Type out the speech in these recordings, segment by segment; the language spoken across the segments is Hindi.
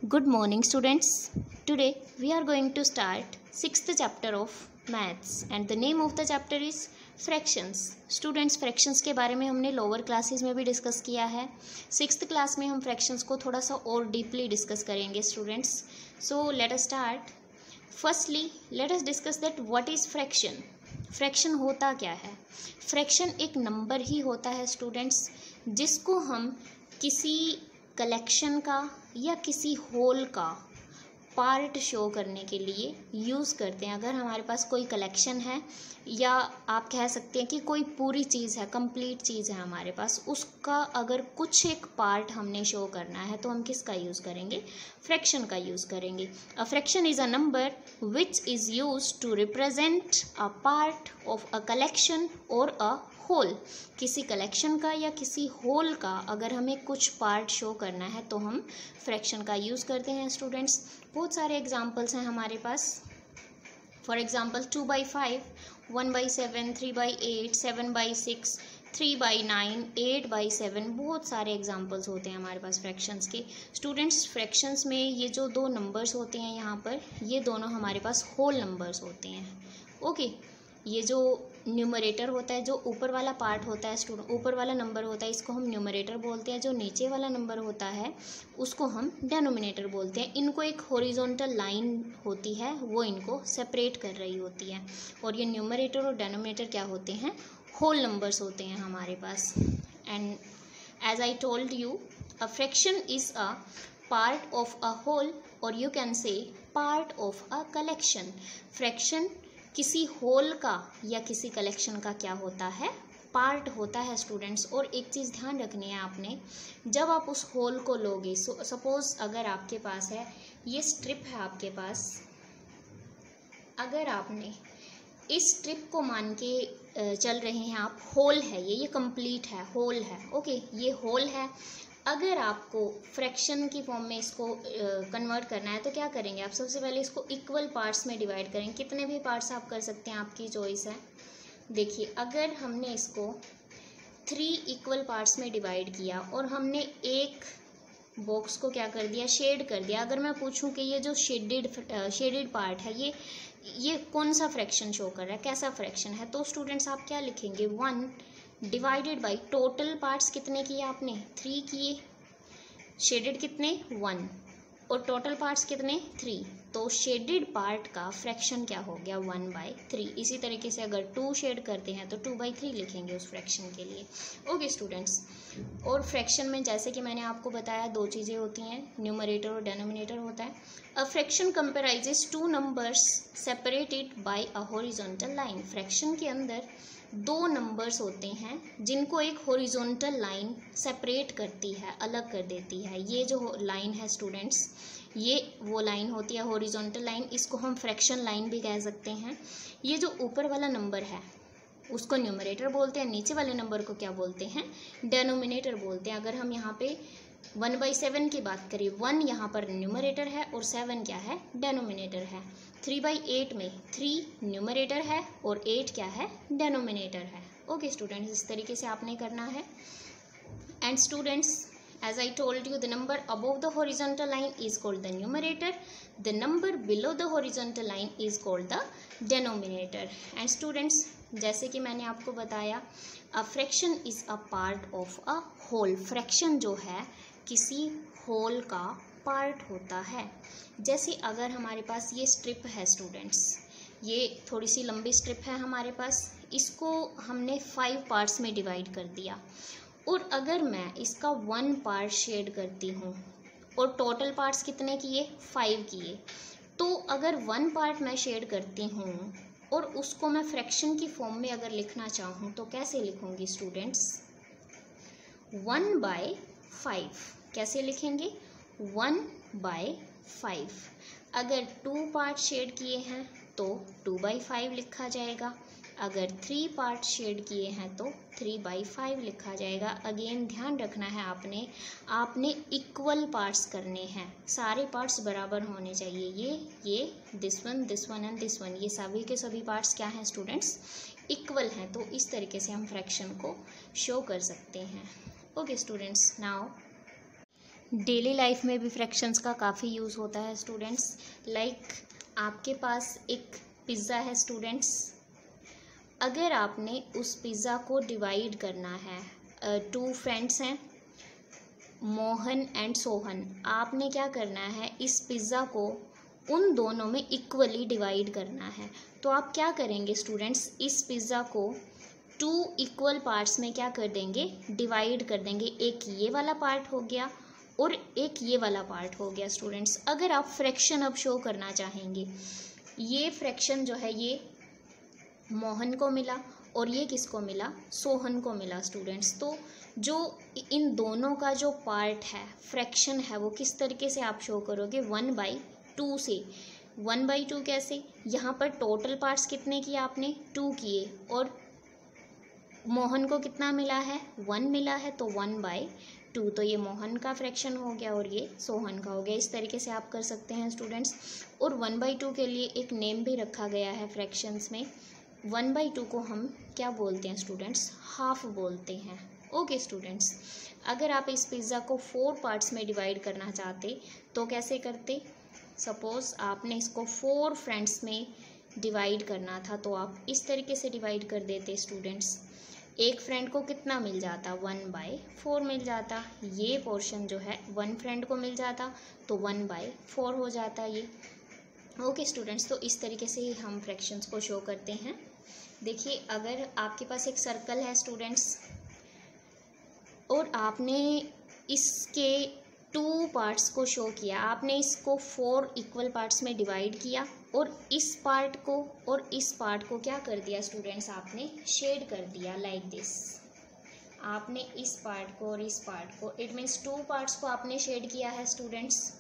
Good morning students. Today we are going to start 6th chapter of maths and the name of the chapter is fractions. Students fractions के बारे में हमने लोअर क्लासेस में भी डिस्कस किया है. 6th क्लास में हम fractions को थोड़ा सा और डीपली डिस्कस करेंगे students. So let us start. Firstly let us discuss that what is fraction. Fraction होता क्या है? फ्रैक्शन एक नंबर ही होता है स्टूडेंट्स जिसको हम किसी कलेक्शन का या किसी होल का पार्ट शो करने के लिए यूज़ करते हैं. अगर हमारे पास कोई कलेक्शन है या आप कह सकते हैं कि कोई पूरी चीज़ है, कंप्लीट चीज़ है हमारे पास, उसका अगर कुछ एक पार्ट हमने शो करना है तो हम किसका यूज़ करेंगे? फ्रैक्शन का यूज़ करेंगे. A fraction is a number which is use to represent a part of a collection और अ होल. किसी कलेक्शन का या किसी होल का अगर हमें कुछ पार्ट शो करना है तो हम फ्रैक्शन का यूज़ करते हैं स्टूडेंट्स. बहुत सारे एग्जांपल्स हैं हमारे पास. For example 2/5, 1/7, 3/8, 7/6, 3/9, 8/7. बहुत सारे एग्जांपल्स होते हैं हमारे पास फ्रैक्शंस के. स्टूडेंट्स फ्रैक्शंस में ये जो दो नंबर्स होते हैं यहाँ पर, ये दोनों हमारे पास होल नंबर्स होते हैं. ओके ये जो न्यूमरेटर होता है, जो ऊपर वाला पार्ट होता है स्टूडेंट, ऊपर वाला नंबर होता है, इसको हम न्यूमरेटर बोलते हैं. जो नीचे वाला नंबर होता है उसको हम डेनोमिनेटर बोलते हैं. इनको एक हॉरिजॉन्टल लाइन होती है, वो इनको सेपरेट कर रही होती है. और ये न्यूमरेटर और डेनोमिनेटर क्या होते हैं? होल नंबर्स होते हैं हमारे पास. And as I told you, a fraction is a part of a whole और you can say part of a collection. Fraction किसी होल का या किसी कलेक्शन का क्या होता है? पार्ट होता है स्टूडेंट्स. और एक चीज़ ध्यान रखनी है आपने, जब आप उस होल को लोगे, सपोज अगर आपके पास है ये स्ट्रिप है आपके पास, अगर आपने इस स्ट्रिप को मान के चल रहे हैं आप, होल है ये कंप्लीट है, होल है. ओके ये होल है. अगर आपको फ्रैक्शन की फॉर्म में इसको कन्वर्ट करना है तो क्या करेंगे आप? सबसे पहले इसको इक्वल पार्ट्स में डिवाइड करेंगे. कितने भी पार्ट्स आप कर सकते हैं, आपकी चॉइस है. देखिए अगर हमने इसको 3 इक्वल पार्ट्स में डिवाइड किया और हमने एक बॉक्स को क्या कर दिया? शेड कर दिया. अगर मैं पूछूं कि ये जो शेडेड पार्ट है ये कौन सा फ्रैक्शन शो कर रहा है, कैसा फ्रैक्शन है, तो स्टूडेंट्स आप क्या लिखेंगे? 1 डिवाइडेड बाई टोटल पार्ट्स कितने किए आपने? 3 किए. शेडेड कितने? 1. और टोटल पार्ट्स कितने? 3. तो शेडेड पार्ट का फ्रैक्शन क्या हो गया? 1/3. इसी तरीके से अगर 2 शेड करते हैं तो 2/3 लिखेंगे उस फ्रैक्शन के लिए. ओके स्टूडेंट्स, और फ्रैक्शन में जैसे कि मैंने आपको बताया दो चीज़ें होती हैं, न्यूमरेटर और डेनोमिनेटर होता है. A fraction comprises 2 numbers separated by a horizontal line. Fraction के अंदर 2 नंबर्स होते हैं जिनको एक हॉरिजॉन्टल लाइन सेपरेट करती है, अलग कर देती है. ये जो लाइन है स्टूडेंट्स, ये वो लाइन होती है हॉरिजॉन्टल लाइन. इसको हम फ्रैक्शन लाइन भी कह सकते हैं. ये जो ऊपर वाला नंबर है उसको न्यूमरेटर बोलते हैं, नीचे वाले नंबर को क्या बोलते हैं? डेनोमिनेटर बोलते हैं. अगर हम यहाँ पे 1/7 की बात करें, 1 यहाँ पर न्यूमरेटर है और 7 क्या है? डेनोमिनेटर है. 3/8 में 3 न्यूमरेटर है और 8 क्या है? डेनोमिनेटर है. ओके स्टूडेंट्स, इस तरीके से आपने करना है. And students, as I told you, the number above the horizontal line is called the numerator. The number below the horizontal line is called the denominator. And students, जैसे कि मैंने आपको बताया, a fraction is a part of a whole. fraction जो है किसी whole का पार्ट होता है. जैसे अगर हमारे पास ये स्ट्रिप है स्टूडेंट्स, ये थोड़ी सी लंबी स्ट्रिप है हमारे पास, इसको हमने 5 पार्ट्स में डिवाइड कर दिया. और अगर मैं इसका 1 पार्ट शेड करती हूँ और टोटल पार्ट्स कितने किए? 5 किए. तो अगर 1 पार्ट मैं शेड करती हूँ और उसको मैं फ्रैक्शन की फॉर्म में अगर लिखना चाहूँ तो कैसे लिखूँगी स्टूडेंट्स? 1/5. कैसे लिखेंगे? 1/5. अगर 2 पार्ट शेड किए हैं तो 2/5 लिखा जाएगा. अगर 3 पार्ट शेड किए हैं तो 3/5 लिखा जाएगा. अगेन ध्यान रखना है आपने इक्वल पार्ट्स करने हैं. सारे पार्ट्स बराबर होने चाहिए. ये this one and this one, ये सभी के सभी पार्ट्स क्या हैं स्टूडेंट्स? इक्वल हैं. तो इस तरीके से हम फ्रैक्शन को शो कर सकते हैं. Okay students, now daily life में भी फ्रैक्शंस का काफ़ी यूज़ होता है स्टूडेंट्स। लाइक आपके पास एक पिज़्ज़ा है स्टूडेंट्स, अगर आपने उस पिज़्ज़ा को डिवाइड करना है, 2 फ्रेंड्स हैं मोहन एंड सोहन, आपने क्या करना है, इस पिज़्ज़ा को उन दोनों में इक्वली डिवाइड करना है। तो आप क्या करेंगे स्टूडेंट्स, इस पिज़्ज़ा को 2 इक्वल पार्ट्स में क्या कर देंगे, डिवाइड कर देंगे। एक ये वाला पार्ट हो गया और एक ये वाला पार्ट हो गया स्टूडेंट्स। अगर आप फ्रैक्शन अब शो करना चाहेंगे, ये फ्रैक्शन जो है ये मोहन को मिला और ये किसको मिला, सोहन को मिला स्टूडेंट्स। तो जो इन दोनों का जो पार्ट है, फ्रैक्शन है, वो किस तरीके से आप शो करोगे, 1/2 से। 1/2 कैसे, यहाँ पर टोटल पार्ट्स कितने किए आपने, 2 किए, और मोहन को कितना मिला है, 1 मिला है, तो 1/2। तो ये मोहन का फ्रैक्शन हो गया और ये सोहन का हो गया। इस तरीके से आप कर सकते हैं स्टूडेंट्स। और 1/2 के लिए एक नेम भी रखा गया है फ्रैक्शंस में। 1/2 को हम क्या बोलते हैं स्टूडेंट्स, हाफ बोलते हैं। ओके स्टूडेंट्स, अगर आप इस पिज़्ज़ा को 4 पार्ट्स में डिवाइड करना चाहते तो कैसे करते, सपोज़ आपने इसको 4 फ्रेंड्स में डिवाइड करना था, तो आप इस तरीके से डिवाइड कर देते स्टूडेंट्स। एक फ्रेंड को कितना मिल जाता, 1/4 मिल जाता। ये पोर्शन जो है 1 फ्रेंड को मिल जाता, तो 1/4 हो जाता ये। ओके स्टूडेंट्स, तो इस तरीके से हम फ्रैक्शंस को शो करते हैं। देखिए, अगर आपके पास एक सर्कल है स्टूडेंट्स और आपने इसके 2 पार्ट्स को शो किया, आपने इसको 4 इक्वल पार्ट्स में डिवाइड किया और इस पार्ट को और इस पार्ट को क्या कर दिया स्टूडेंट्स, आपने शेड कर दिया लाइक दिस। आपने इस पार्ट को और इस पार्ट को, इट मीन्स 2 पार्ट्स को आपने शेड किया है स्टूडेंट्स।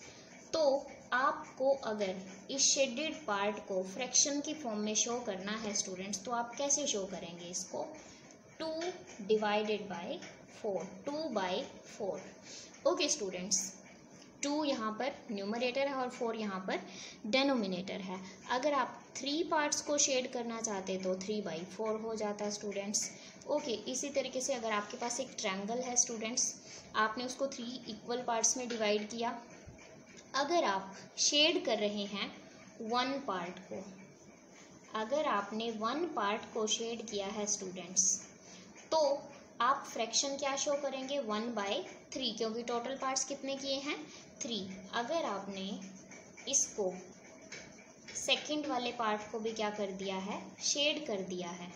तो आपको अगर इस शेडेड पार्ट को फ्रैक्शन की फॉर्म में शो करना है स्टूडेंट्स, तो आप कैसे शो करेंगे इसको, 2 डिवाइडेड बाय 4, 2/4। ओके स्टूडेंट्स, 2 यहाँ पर न्यूमरेटर है और 4 यहाँ पर डेनोमिनेटर है। अगर आप 3 पार्ट्स को शेड करना चाहते तो 3/4 हो जाता स्टूडेंट्स। ओके, इसी तरीके से अगर आपके पास एक ट्रायंगल है स्टूडेंट्स, आपने उसको 3 इक्वल पार्ट्स में डिवाइड किया। अगर आप शेड कर रहे हैं 1 पार्ट को, अगर आपने 1 पार्ट को शेड किया है स्टूडेंट्स, तो आप फ्रैक्शन क्या शो करेंगे, 1/3, क्योंकि टोटल पार्ट्स कितने किए हैं, 3। अगर आपने इसको सेकंड वाले पार्ट को भी क्या कर दिया है, शेड कर दिया है,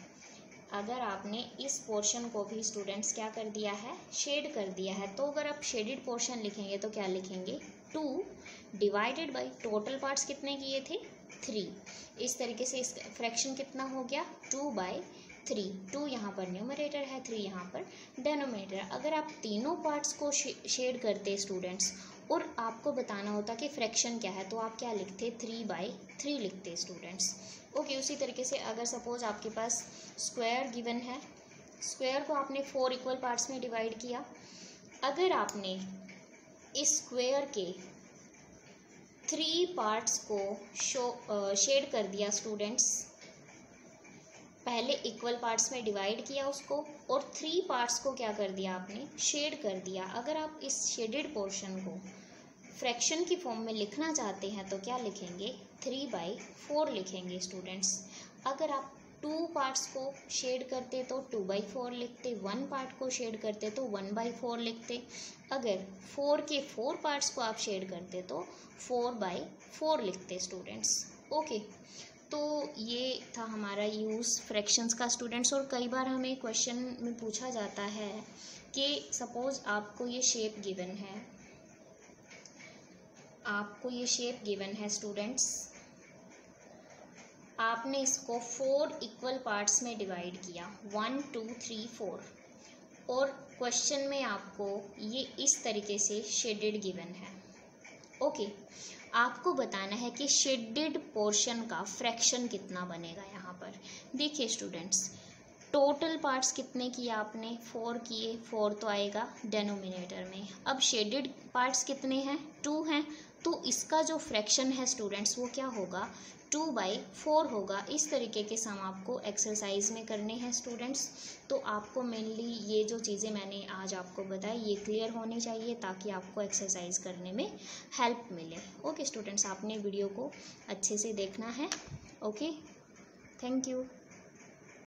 अगर आपने इस पोर्शन को भी स्टूडेंट्स क्या कर दिया है, शेड कर दिया है, तो अगर आप शेडेड पोर्शन लिखेंगे तो क्या लिखेंगे, 2 डिवाइडेड बाय टोटल पार्ट्स कितने किए थे, 3। इस तरीके से इस फ्रैक्शन कितना हो गया, 2/3। 2 यहाँ पर न्यूमरेटर है, 3 यहाँ पर डेनोमिनेटर। अगर आप तीनों पार्ट्स को शेड करते स्टूडेंट्स और आपको बताना होता कि फ्रैक्शन क्या है, तो आप क्या लिखते, 3/3 लिखते स्टूडेंट्स। ओके, उसी तरीके से अगर सपोज आपके पास स्क्वायर गिवन है, स्क्वायर को आपने 4 इक्वल पार्ट्स में डिवाइड किया। अगर आपने इस स्क्वायर के 3 पार्ट्स को शेड कर दिया स्टूडेंट्स, पहले इक्वल पार्ट्स में डिवाइड किया उसको और 3 पार्ट्स को क्या कर दिया आपने, शेड कर दिया। अगर आप इस शेडेड पोर्शन को फ्रैक्शन की फॉर्म में लिखना चाहते हैं तो क्या लिखेंगे, 3/4 लिखेंगे स्टूडेंट्स। अगर आप 2 पार्ट्स को शेड करते तो 2/4 लिखते, 1 पार्ट को शेड करते तो 1/4 लिखते। अगर 4 के 4 पार्ट्स को आप शेड करते तो 4/4 लिखते स्टूडेंट्स। ओके, तो ये था हमारा यूज़ फ्रैक्शंस का स्टूडेंट्स। और कई बार हमें क्वेश्चन में पूछा जाता है कि सपोज़ आपको ये शेप गिवन है, आपको ये शेप गिवन है स्टूडेंट्स, आपने इसको 4 इक्वल पार्ट्स में डिवाइड किया, 1 2 3 4, और क्वेश्चन में आपको ये इस तरीके से शेडेड गिवन है। ओके, आपको बताना है कि शेडेड पोर्शन का फ्रैक्शन कितना बनेगा। यहाँ पर देखिए स्टूडेंट्स, टोटल पार्ट्स कितने किए आपने, 4 किए, 4 तो आएगा डेनोमिनेटर में। अब शेडेड पार्ट्स कितने हैं, 2 हैं, तो इसका जो फ्रैक्शन है स्टूडेंट्स वो क्या होगा, 2/4 होगा। इस तरीके के सम आपको एक्सरसाइज में करने हैं स्टूडेंट्स। तो आपको मेनली ये जो चीज़ें मैंने आज आपको बताई ये क्लियर होनी चाहिए ताकि आपको एक्सरसाइज करने में हेल्प मिले। ओके स्टूडेंट्स, आपने वीडियो को अच्छे से देखना है। Okay, thank you.